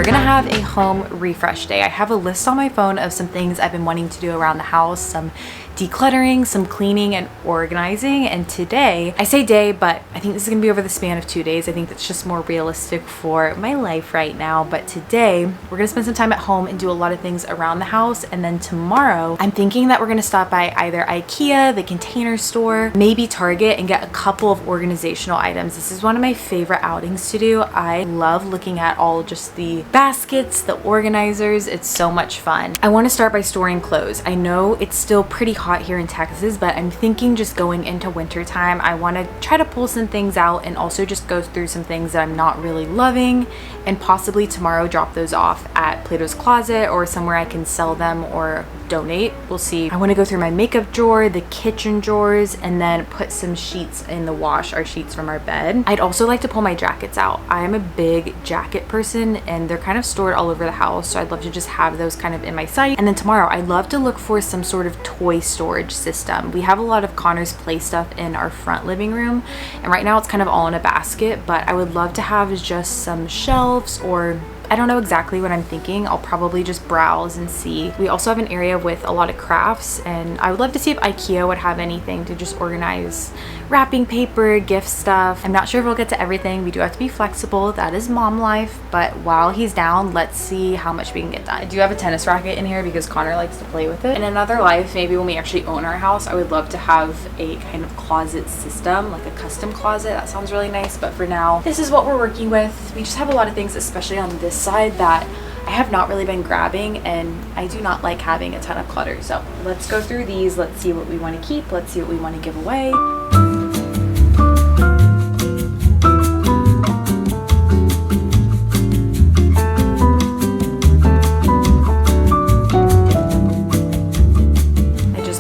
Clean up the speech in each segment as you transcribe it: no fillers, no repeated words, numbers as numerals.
We're gonna have a home refresh day. I have a list on my phone of some things I've been wanting to do around the house, some decluttering, some cleaning and organizing. And today, I say day, but I think this is gonna be over the span of 2 days. I think that's just more realistic for my life right now. But today, we're gonna spend some time at home and do a lot of things around the house. And then tomorrow, I'm thinking that we're gonna stop by either IKEA, the Container Store, maybe Target, and get a couple of organizational items. This is one of my favorite outings to do. I love looking at all just the baskets, the organizers. It's so much fun. I wanna start by storing clothes. I know it's still pretty hot here in Texas, but I'm thinking just going into winter time, I want to try to pull some things out and also just go through some things that I'm not really loving, and possibly tomorrow drop those off at Plato's Closet or somewhere I can sell them or donate. We'll see. I want to go through my makeup drawer, the kitchen drawers, and then put some sheets in the wash, our sheets from our bed. I'd also like to pull my jackets out. I am a big jacket person and they're kind of stored all over the house, so I'd love to just have those kind of in my sight. And then tomorrow I'd love to look for some sort of toy storage system. We have a lot of Connor's play stuff in our front living room, and right now it's kind of all in a basket, but I would love to have just some shelves, or I don't know exactly what I'm thinking. I'll probably just browse and see. We also have an area with a lot of crafts, and I would love to see if IKEA would have anything to just organize wrapping paper, gift stuff. I'm not sure if we'll get to everything. We do have to be flexible. That is mom life. But while he's down, let's see how much we can get done. I do have a tennis racket in here because Connor likes to play with it. In another life, maybe when we actually own our house, I would love to have a kind of closet system, like a custom closet. That sounds really nice. But for now, this is what we're working with. We just have a lot of things, especially on this side, that I have not really been grabbing, and I do not like having a ton of clutter. So let's go through these. Let's see what we want to keep. Let's see what we want to give away.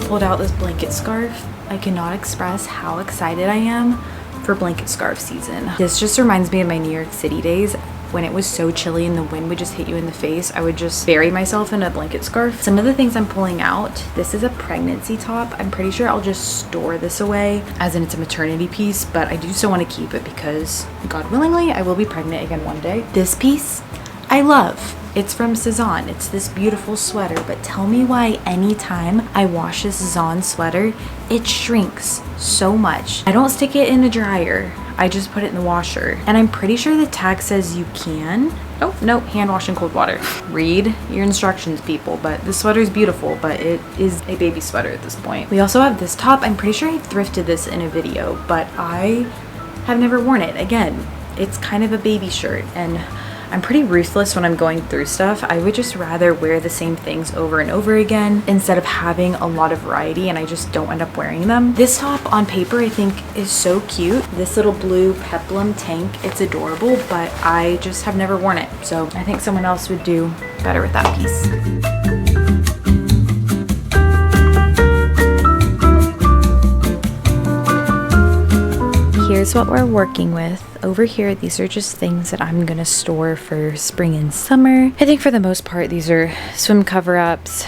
Pulled out this blanket scarf. I cannot express how excited I am for blanket scarf season. This just reminds me of my New York City days when it was so chilly and the wind would just hit you in the face. I would just bury myself in a blanket scarf. Some of the things I'm pulling out, this is a pregnancy top. I'm pretty sure I'll just store this away, as in it's a maternity piece, but I do still want to keep it because, God willingly, I will be pregnant again one day. This piece, I love. It's from Cezanne. It's this beautiful sweater, but tell me why anytime I wash this Cezanne sweater, it shrinks so much. I don't stick it in a dryer. I just put it in the washer. And I'm pretty sure the tag says you can. Oh, no, hand wash in cold water. Read your instructions, people. But this sweater is beautiful, but it is a baby sweater at this point. We also have this top. I'm pretty sure I thrifted this in a video, but I have never worn it. Again, it's kind of a baby shirt, and I'm pretty ruthless when I'm going through stuff. I would just rather wear the same things over and over again instead of having a lot of variety, and I just don't end up wearing them. This top on paper I think is so cute. This little blue peplum tank, it's adorable, but I just have never worn it. So I think someone else would do better with that piece. Here's what we're working with. Over here, these are just things that I'm gonna store for spring and summer. I think for the most part, these are swim cover-ups.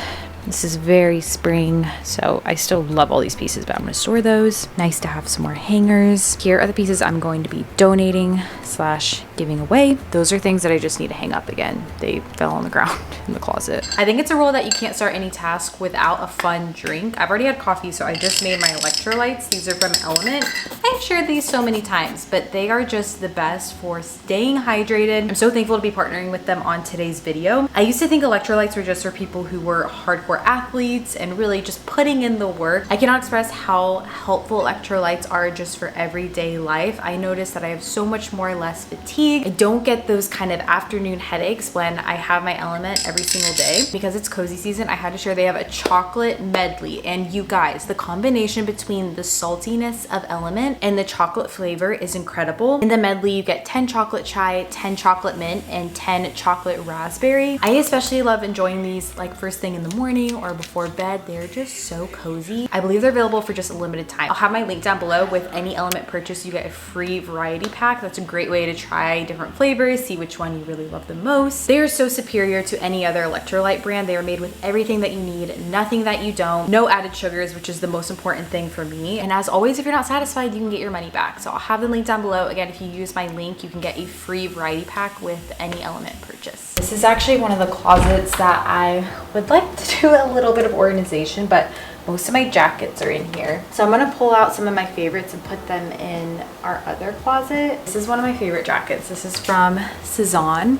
This is very spring, so I still love all these pieces, but I'm gonna store those. Nice to have some more hangers. Here are the pieces I'm going to be donating / giving away. Those are things that I just need to hang up again. They fell on the ground in the closet. I think it's a rule that you can't start any task without a fun drink. I've already had coffee, so I just made my electrolytes. These are from Element. I've shared these so many times, but they are just the best for staying hydrated. I'm so thankful to be partnering with them on today's video. I used to think electrolytes were just for people who were hardcore athletes and really just putting in the work. I cannot express how helpful electrolytes are just for everyday life. I noticed that I have so much more or less fatigue. I don't get those kind of afternoon headaches when I have my Element every single day. Because it's cozy season, I had to share they have a chocolate medley, and you guys, the combination between the saltiness of Element and the chocolate flavor is incredible. In the medley, you get 10 chocolate chai, 10 chocolate mint, and 10 chocolate raspberry. I especially love enjoying these like first thing in the morning morning or before bed. They're just so cozy. I believe they're available for just a limited time. I'll have my link down below. With any Element purchase, you get a free variety pack. That's a great way to try different flavors, see which one you really love the most. They are so superior to any other electrolyte brand. They are made with everything that you need, nothing that you don't, no added sugars, which is the most important thing for me. And as always, if you're not satisfied, you can get your money back. So I'll have the link down below. Again, if you use my link, you can get a free variety pack with any Element purchase. This is actually one of the closets that I would like to do a little bit of organization, but most of my jackets are in here. So I'm gonna pull out some of my favorites and put them in our other closet. This is one of my favorite jackets. This is from Cezanne.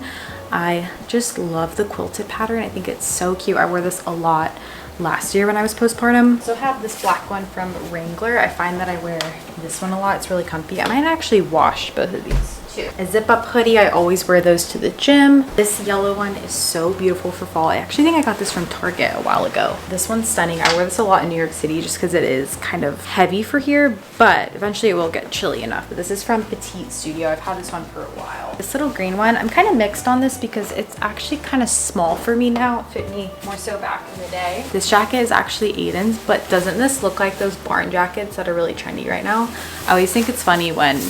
I just love the quilted pattern. I think it's so cute. I wore this a lot last year when I was postpartum. So I have this black one from Wrangler. I find that I wear this one a lot. It's really comfy. I might actually wash both of these too. A zip up hoodie. I always wear those to the gym. This yellow one is so beautiful for fall. I actually think I got this from Target a while ago. This one's stunning. I wear this a lot in New York City just because it is kind of heavy for here, but eventually it will get chilly enough. But this is from Petite Studio. I've had this one for a while. This little green one, I'm kind of mixed on this because it's actually kind of small for me now. It fit me more so back in the day. This jacket is actually Aiden's, but doesn't this look like those barn jackets that are really trendy right now? I always think it's funny when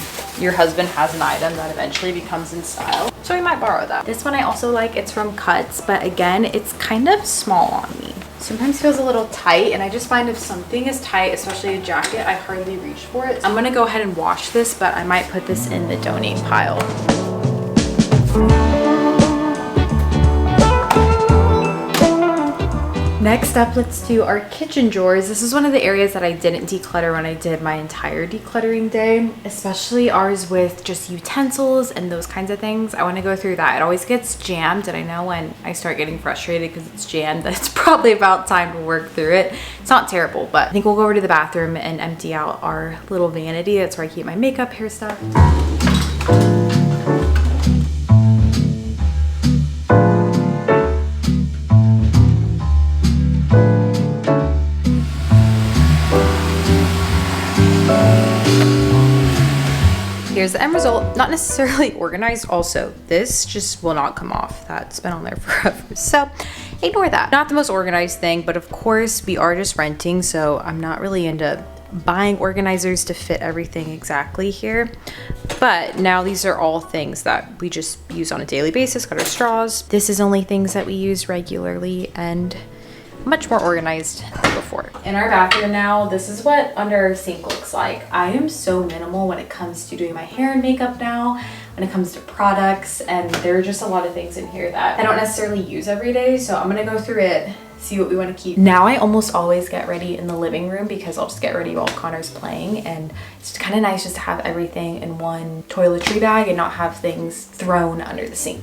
your husband has an item that eventually becomes in style. So we might borrow that. This one I also like. It's from Cuts, but again, it's kind of small on me. Sometimes feels a little tight, and I just find if something is tight, especially a jacket, I hardly reach for it. I'm gonna go ahead and wash this, but I might put this in the donate pile. Next up, let's do our kitchen drawers. This is one of the areas that I didn't declutter when I did my entire decluttering day, especially ours with just utensils and those kinds of things. I want to go through that. It always gets jammed, and I know when I start getting frustrated because it's jammed that it's probably about time to work through it. It's not terrible, but I think we'll go over to the bathroom and empty out our little vanity. That's where I keep my makeup, hair stuff. Here's the end result. Not necessarily organized. Also, this just will not come off. That's been on there forever. So ignore that. Not the most organized thing, but of course we are just renting, so I'm not really into buying organizers to fit everything exactly here. But now these are all things that we just use on a daily basis. Got our straws. This is only things that we use regularly and much more organized than before. In our bathroom now, this is what under our sink looks like. I am so minimal when it comes to doing my hair and makeup now, when it comes to products, and there are just a lot of things in here that I don't necessarily use every day, so I'm gonna go through it, see what we want to keep. Now I almost always get ready in the living room because I'll just get ready while Connor's playing, and it's kind of nice just to have everything in one toiletry bag and not have things thrown under the sink.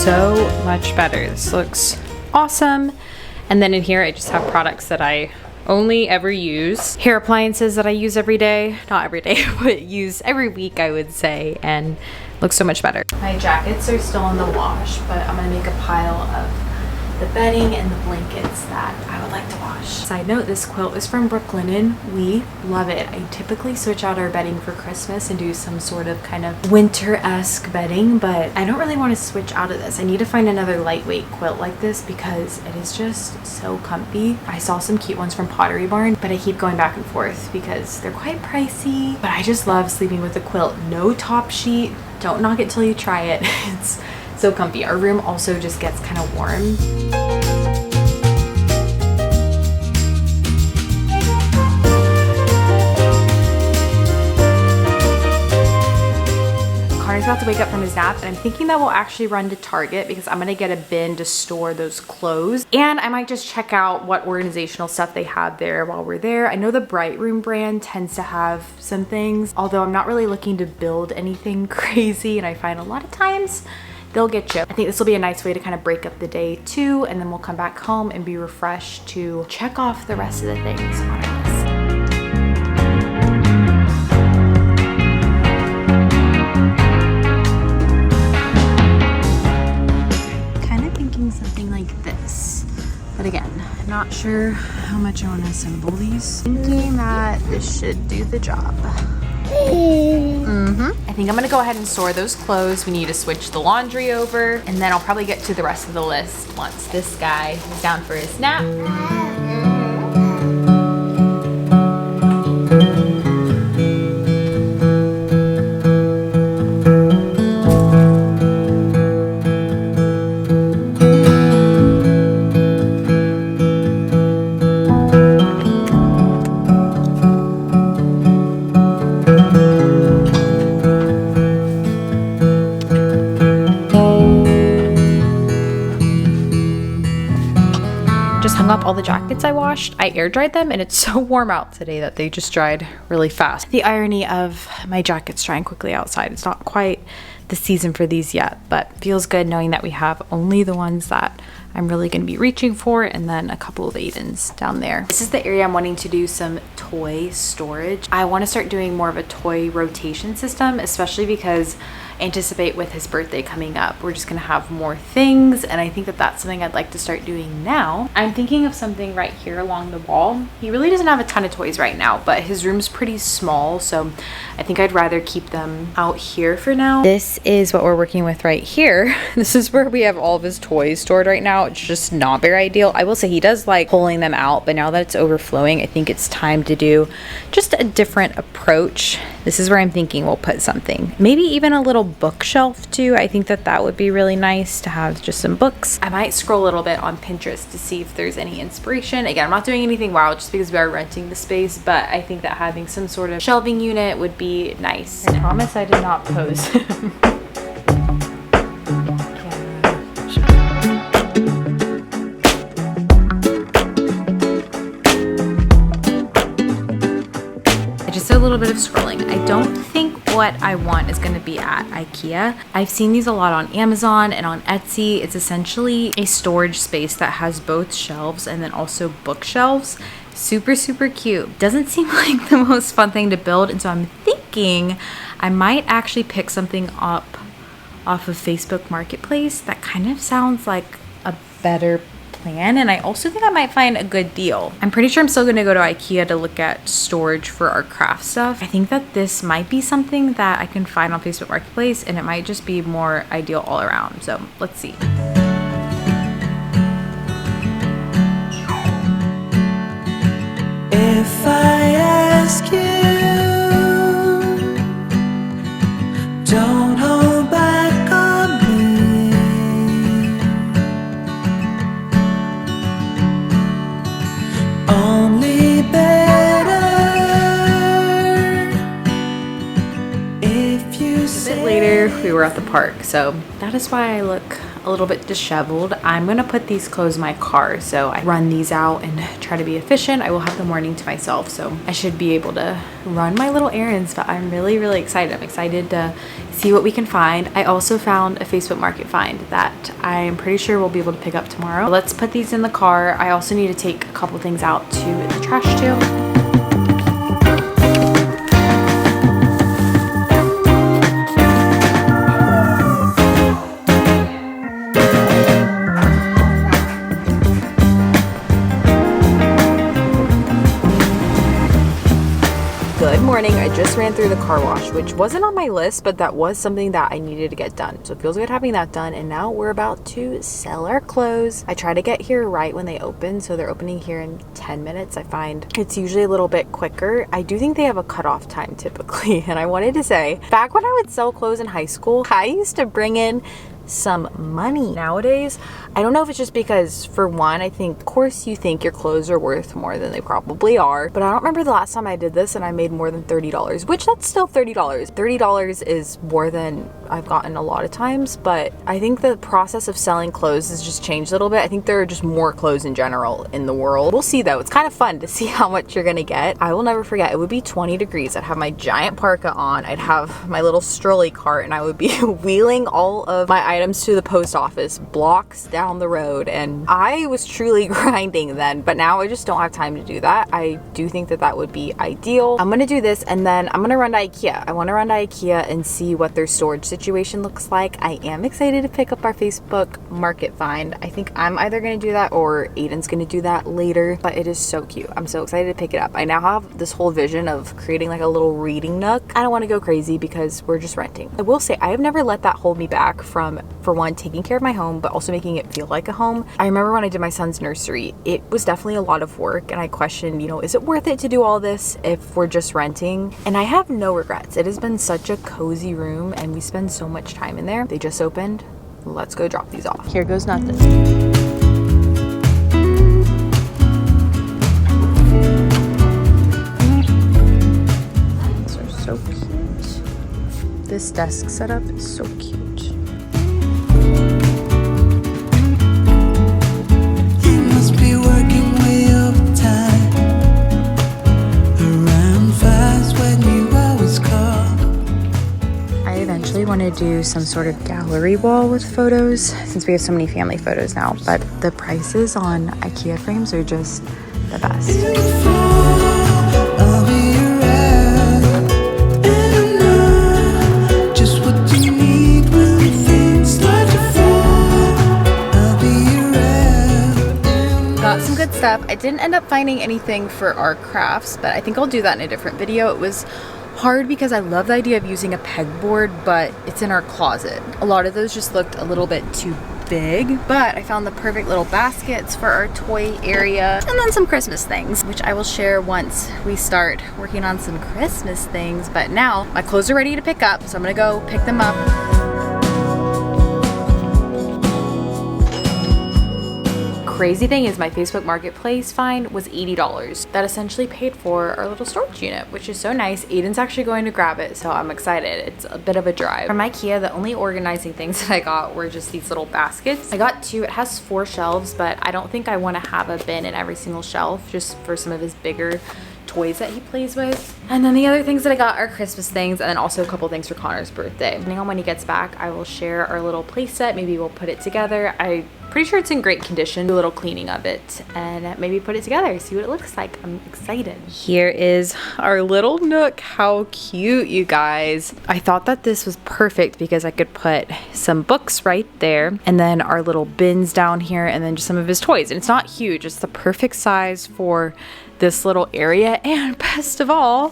So much better. This looks awesome. And then in here I just have products that I only ever use. Hair appliances that I use every day. Not every day, but use every week, I would say, and looks so much better. My jackets are still in the wash, but I'm gonna make a pile of the bedding and the blankets that I would like to wash. Side note, this quilt is from Brooklinen. We love it. I typically switch out our bedding for Christmas and do some sort of kind of winter-esque bedding, but I don't really want to switch out of this. I need to find another lightweight quilt like this because it is just so comfy. I saw some cute ones from Pottery Barn, but I keep going back and forth because they're quite pricey, but I just love sleeping with a quilt. No top sheet. Don't knock it till you try it. It's so comfy. Our room also just gets kind of warm. Connor's about to wake up from his nap, and I'm thinking that we'll actually run to Target because I'm gonna get a bin to store those clothes, and I might just check out what organizational stuff they have there while we're there. I know the Bright Room brand tends to have some things, although I'm not really looking to build anything crazy, and I find a lot of times they'll get you. I think this will be a nice way to kind of break up the day too, and then we'll come back home and be refreshed to check off the rest of the things on our list. not sure how much I want to assemble these. Thinking that this should do the job. I think I'm gonna go ahead and store those clothes. We need to switch the laundry over, and then I'll probably get to the rest of the list once this guy is down for his nap. Hung up all the jackets I washed. I air dried them, and it's so warm out today that they just dried really fast. The irony of my jackets drying quickly outside. It's not quite the season for these yet, but feels good knowing that we have only the ones that I'm really going to be reaching for, and then a couple of Aidens down there. This is the area I'm wanting to do some toy storage. I want to start doing more of a toy rotation system, especially because I anticipate with his birthday coming up, we're just gonna have more things, and I think that that's something I'd like to start doing now. I'm thinking of something right here along the wall. He really doesn't have a ton of toys right now, but his room's pretty small, so I think I'd rather keep them out here for now. This is what we're working with right here. This is where we have all of his toys stored right now. It's just not very ideal. I will say he does like pulling them out, but now that it's overflowing, I think it's time to do just a different approach. This is where I'm thinking we'll put something, maybe even a little bookshelf too. I think that that would be really nice to have just some books. I might scroll a little bit on Pinterest to see if there's any inspiration. Again, I'm not doing anything wild just because we are renting the space, but I think that having some sort of shelving unit would be nice. I promise I did not pose. I just did a little bit of scrolling. I don't think what I want is going to be at IKEA. I've seen these a lot on Amazon and on Etsy. It's essentially a storage space that has both shelves and then also bookshelves. Super, super cute. Doesn't seem like the most fun thing to build, and so I'm thinking I might actually pick something up off of Facebook Marketplace. That kind of sounds like a better plan, and I also think I might find a good deal. I'm pretty sure I'm still gonna go to IKEA to look at storage for our craft stuff. I think that this might be something that I can find on Facebook Marketplace, and it might just be more ideal all around. So let's see. If I ask you, don't hold back on me. Only better if you say. A bit later, we were at the park, so that is why I look a little bit disheveled. I'm gonna put these clothes in my car, so I run these out and try to be efficient. I will have the morning to myself, so I should be able to run my little errands, but I'm really, really excited. I'm excited to see what we can find. I also found a Facebook Market find that I'm pretty sure we'll be able to pick up tomorrow. Let's put these in the car. I also need to take a couple things out to the trash too. I just ran through the car wash, which wasn't on my list, but that was something that I needed to get done. So it feels good having that done. And now we're about to sell our clothes. I try to get here right when they open. So they're opening here in 10 minutes. I find it's usually a little bit quicker. I do think they have a cutoff time typically. And I wanted to say, back when I would sell clothes in high school, I used to bring in some money. Nowadays, I don't know if it's just because, for one, I think, of course, you think your clothes are worth more than they probably are, but I don't remember the last time I did this and I made more than $30, which that's still $30. $30 is more than I've gotten a lot of times, but I think the process of selling clothes has just changed a little bit. I think there are just more clothes in general in the world. We'll see though. It's kind of fun to see how much you're gonna get. I will never forget, it would be 20 degrees. I'd have my giant parka on, I'd have my little strolley cart, and I would be wheeling all of my items to the post office blocks down the road, and I was truly grinding then, but now I just don't have time to do that. I do think that that would be ideal. I'm gonna do this, and then I'm gonna run to IKEA. I want to run to IKEA and see what their storage situation situation looks like. I am excited to pick up our Facebook Market find. I think I'm either going to do that or Aiden's going to do that later, but it is so cute. I'm so excited to pick it up. I now have this whole vision of creating like a little reading nook. I don't want to go crazy because we're just renting. I will say I have never let that hold me back from, for one, taking care of my home, but also making it feel like a home. I remember when I did my son's nursery, it was definitely a lot of work, and I questioned, you know, is it worth it to do all this if we're just renting? And I have no regrets. It has been such a cozy room and we spend so much time in there. They just opened. Let's go drop these off. Here goes nothing. These are so cute. This desk setup is so cute. You must be working way overtime. Around fast when you always call. I eventually want to do some sort of gallery wall with photos since we have so many family photos now, but the prices on IKEA frames are just the best. I'll be around, and I know just what you need when things start to fall. I'll be around. Got some good stuff. I didn't end up finding anything for our crafts, but I think I'll do that in a different video. It was hard because I love the idea of using a pegboard, but it's in our closet. A lot of those just looked a little bit too big, but I found the perfect little baskets for our toy area, and then some Christmas things, which I will share once we start working on some Christmas things. But now my clothes are ready to pick up, so I'm gonna go pick them up. Crazy thing is my Facebook Marketplace find was $80. That essentially paid for our little storage unit, which is so nice. Aiden's actually going to grab it, so I'm excited. It's a bit of a drive. From IKEA, the only organizing things that I got were just these little baskets. I got two. It has 4 shelves, but I don't think I want to have a bin in every single shelf just for some of his bigger toys that he plays with. And then the other things that I got are Christmas things, and then also a couple things for Connor's birthday. Depending on when he gets back, I will share our little play set. Maybe we'll put it together. I'm pretty sure it's in great condition. Do a little cleaning of it and maybe put it together, see what it looks like. I'm excited. Here is our little nook. How cute, you guys. I thought that this was perfect because I could put some books right there, and then our little bins down here, and then just some of his toys. And it's not huge. It's the perfect size for this little area, and best of all,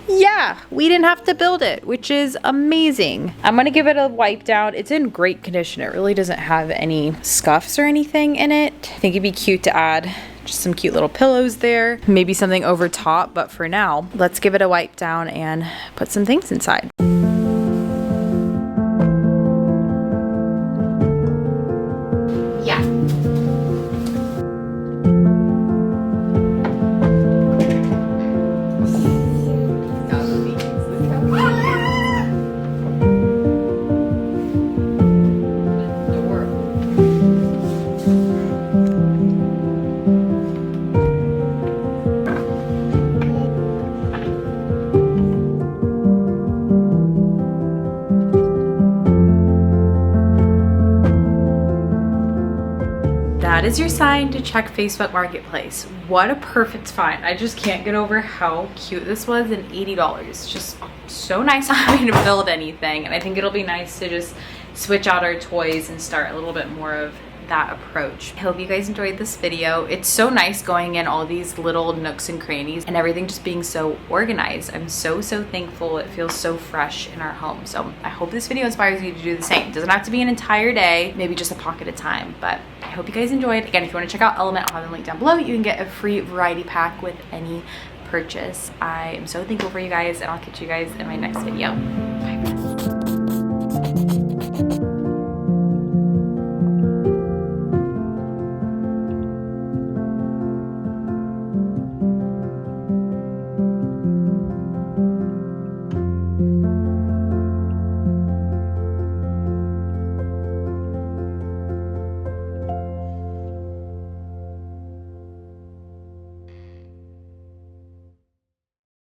yeah, we didn't have to build it, which is amazing. I'm gonna give it a wipe down. It's in great condition. It really doesn't have any scuffs or anything in it. I think it'd be cute to add just some cute little pillows there, maybe something over top, but for now, let's give it a wipe down and put some things inside. Yeah. That is your sign to check Facebook Marketplace. What a perfect find. I just can't get over how cute this was, and $80. Just so nice on having to build anything. And I think it'll be nice to just switch out our toys and start a little bit more of that approach. I hope you guys enjoyed this video. It's so nice going in all these little nooks and crannies and everything just being so organized. I'm so thankful. It feels so fresh in our home. So I hope this video inspires you to do the same. It doesn't have to be an entire day, maybe just a pocket of time, but I hope you guys enjoyed. Again, if you want to check out Element, I'll have the link down below. You can get a free variety pack with any purchase. I am so thankful for you guys, and I'll catch you guys in my next video.